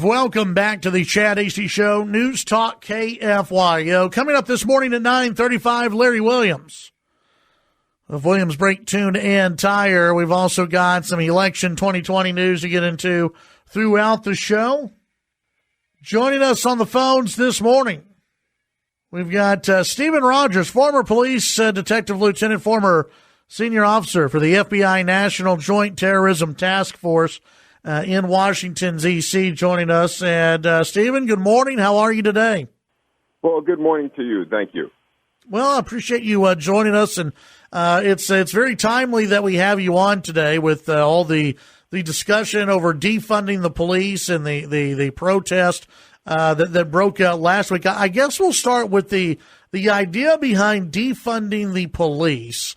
Welcome back to the Chad Hasty Show, News Talk KFYO. Coming up this morning at 9:35, Larry Williams of Williams Brake, Tune, and Tire. We've also got some election 2020 news to get into throughout the show. Joining us on the phones this morning, we've got Stephen Rogers, former police detective lieutenant, former senior officer for the FBI National Joint Terrorism Task Force in Washington, D.C., joining us. And, Stephen, good morning. How are you today? Well, good morning to you. Thank you. Well, I appreciate you joining us, and it's very timely that we have you on today with all the discussion over defunding the police and the protest that broke out last week. I guess we'll start with the idea behind defunding the police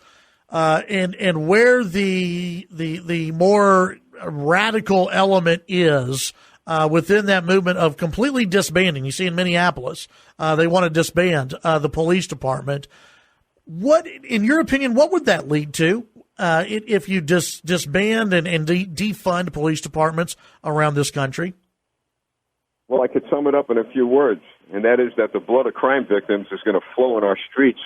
and where the more radical element is within that movement of completely disbanding. You see in Minneapolis, they want to disband the police department. What, in your opinion, what would that lead to if you disband and defund police departments around this country? Well, I could sum it up in a few words, and that is that the blood of crime victims is going to flow in our streets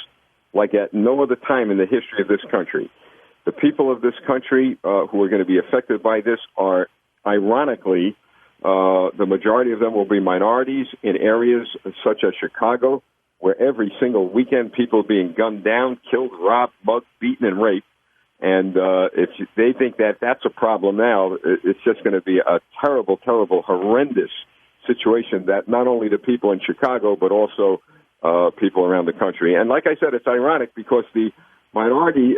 like at no other time in the history of this country. The people of this country who are going to be affected by this are, ironically, the majority of them will be minorities in areas such as Chicago, where every single weekend people are being gunned down, killed, robbed, mugged, beaten, and raped. And if they think that that's a problem now, it's just going to be a terrible, terrible, horrendous situation that not only the people in Chicago, but also people around the country. And like I said, it's ironic because the minority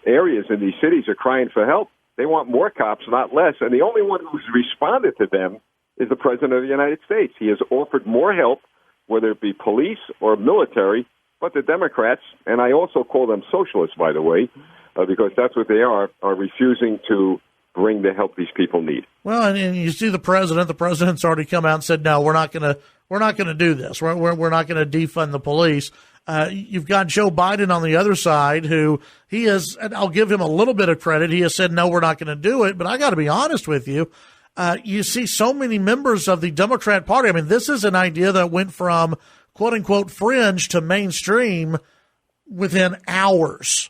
areas in these cities are crying for help. They want more cops, not less. And the only one who's responded to them is the President of the United States. He has offered more help, whether it be police or military, but the Democrats, and I also call them socialists, by the way, because that's what they are refusing to bring the help these people need. Well, and you see the president's already come out and said, no, we're not going to do this. We're not going to defund the police. You've got Joe Biden on the other side, who he has, and I'll give him a little bit of credit. He has said, no, we're not going to do it. But I got to be honest with you. You see so many members of the Democrat Party. I mean, this is an idea that went from quote unquote fringe to mainstream within hours.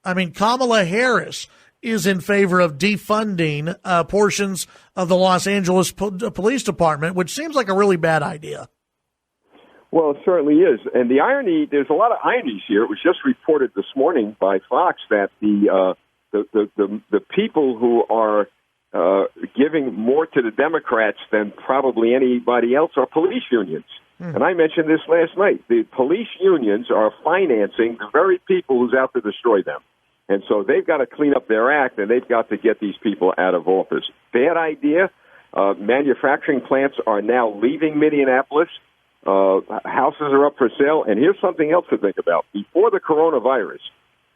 I mean, Kamala Harris is in favor of defunding portions of the Los Angeles Police Department, which seems like a really bad idea. Well, it certainly is. And the irony, there's a lot of ironies here. It was just reported this morning by Fox that the people who are giving more to the Democrats than probably anybody else are police unions. And I mentioned this last night. The police unions are financing the very people who's out to destroy them. And so they've got to clean up their act, and they've got to get these people out of office. Bad idea. Manufacturing plants are now leaving Minneapolis. Houses are up for sale. And here's something else to think about. Before the coronavirus,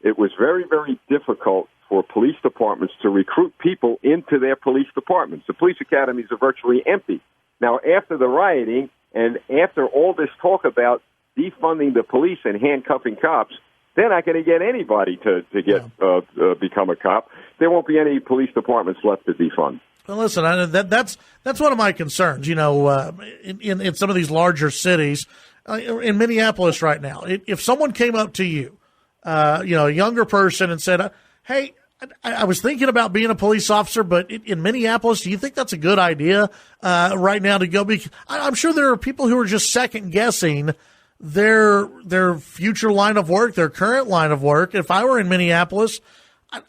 it was very, very difficult for police departments to recruit people into their police departments. The police academies are virtually empty. Now, after the rioting and after all this talk about defunding the police and handcuffing cops, they're not going to get anybody to become a cop. There won't be any police departments left to defund. Well, listen, that's one of my concerns. You know, in some of these larger cities, in Minneapolis right now, if someone came up to you, a younger person, and said, "Hey, I was thinking about being a police officer, but in Minneapolis, do you think that's a good idea right now to go?" I'm sure there are people who are just second guessing their future line of work, their current line of work. If I were in Minneapolis,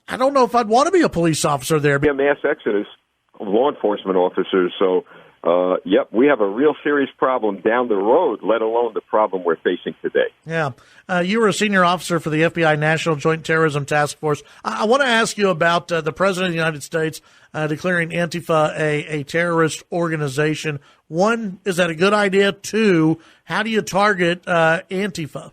I don't know if I'd want to be a police officer there. Be a mass exodus of law enforcement officers. So, we have a real serious problem down the road, let alone the problem we're facing today. Yeah. You were a senior officer for the FBI National Joint Terrorism Task Force. I want to ask you about the President of the United States declaring Antifa a terrorist organization. One, is that a good idea? Two, how do you target Antifa?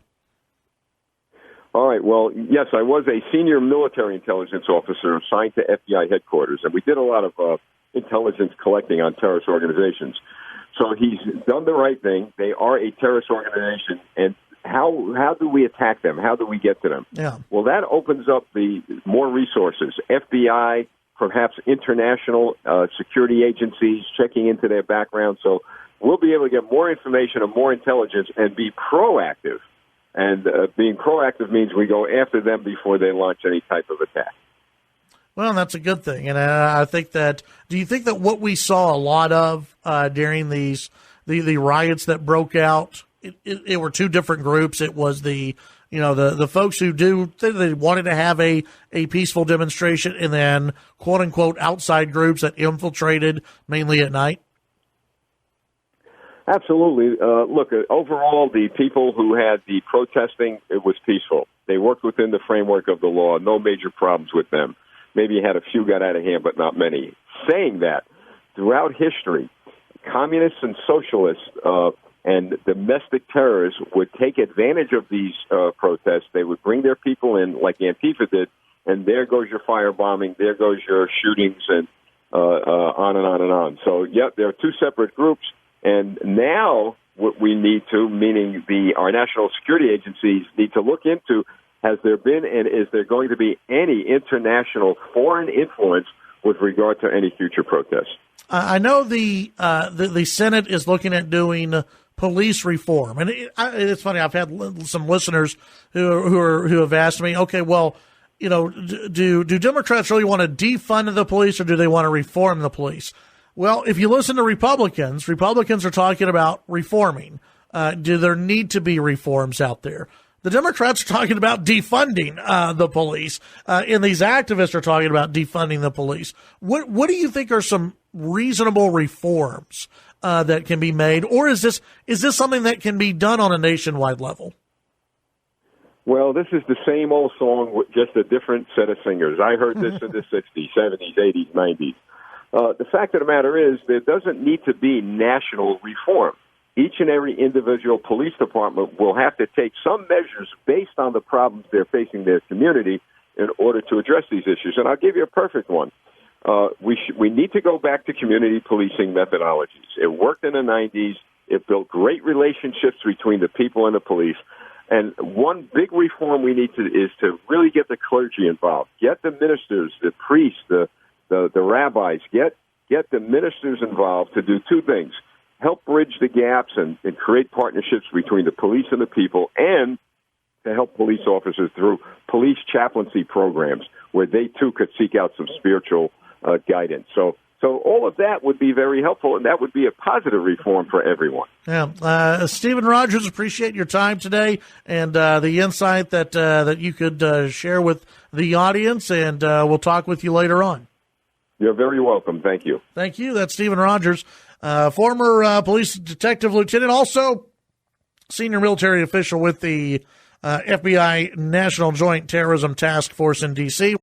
All right. Well, yes, I was a senior military intelligence officer assigned to FBI headquarters, and we did a lot of intelligence collecting on terrorist organizations. So he's done the right thing. They are a terrorist organization, and how do we attack them? How do we get to them? Yeah. Well, that opens up the more resources, FBI, perhaps international security agencies checking into their background. So we'll be able to get more information and more intelligence and be proactive. And being proactive means we go after them before they launch any type of attack. Well, that's a good thing. And I think that, do you think that what we saw a lot of during the riots that broke out, it were two different groups? It was the folks who they wanted to have a peaceful demonstration, and then quote unquote outside groups that infiltrated mainly at night? Absolutely. Look, overall, the people who had the protesting, it was peaceful. They worked within the framework of the law. No major problems with them. Maybe you had a few got out of hand, but not many. Saying that, throughout history, communists and socialists and domestic terrorists would take advantage of these protests. They would bring their people in, like Antifa did, and there goes your firebombing, there goes your shootings, and on and on and on. So, yep, there are two separate groups, and now what we need to, meaning our national security agencies, need to look into, has there been and is there going to be any international foreign influence with regard to any future protests? I know the Senate is looking at doing police reform, and it's funny. I've had some listeners who have asked me, okay, well, do Democrats really want to defund the police, or do they want to reform the police? Well, if you listen to Republicans are talking about reforming. Do there need to be reforms out there? The Democrats are talking about defunding the police, and these activists are talking about defunding the police. What do you think are some reasonable reforms that can be made, or is this something that can be done on a nationwide level? Well, this is the same old song with just a different set of singers. I heard this in the 60s, 70s, 80s, 90s. The fact of the matter is there doesn't need to be national reform. Each and every individual police department will have to take some measures based on the problems they're facing their community in order to address these issues. And I'll give you a perfect one. We need to go back to community policing methodologies. It worked in the 90s. It built great relationships between the people and the police. And one big reform we need is to really get the clergy involved. Get the ministers, the priests, the rabbis. Get the ministers involved to do two things: help bridge the gaps and create partnerships between the police and the people, and to help police officers through police chaplaincy programs where they, too, could seek out some spiritual guidance. So all of that would be very helpful, and that would be a positive reform for everyone. Yeah. Stephen Rogers, appreciate your time today and the insight that you could share with the audience, and we'll talk with you later on. You're very welcome. Thank you. Thank you. That's Stephen Rogers. Former police detective lieutenant, also senior military official with the FBI National Joint Terrorism Task Force in D.C.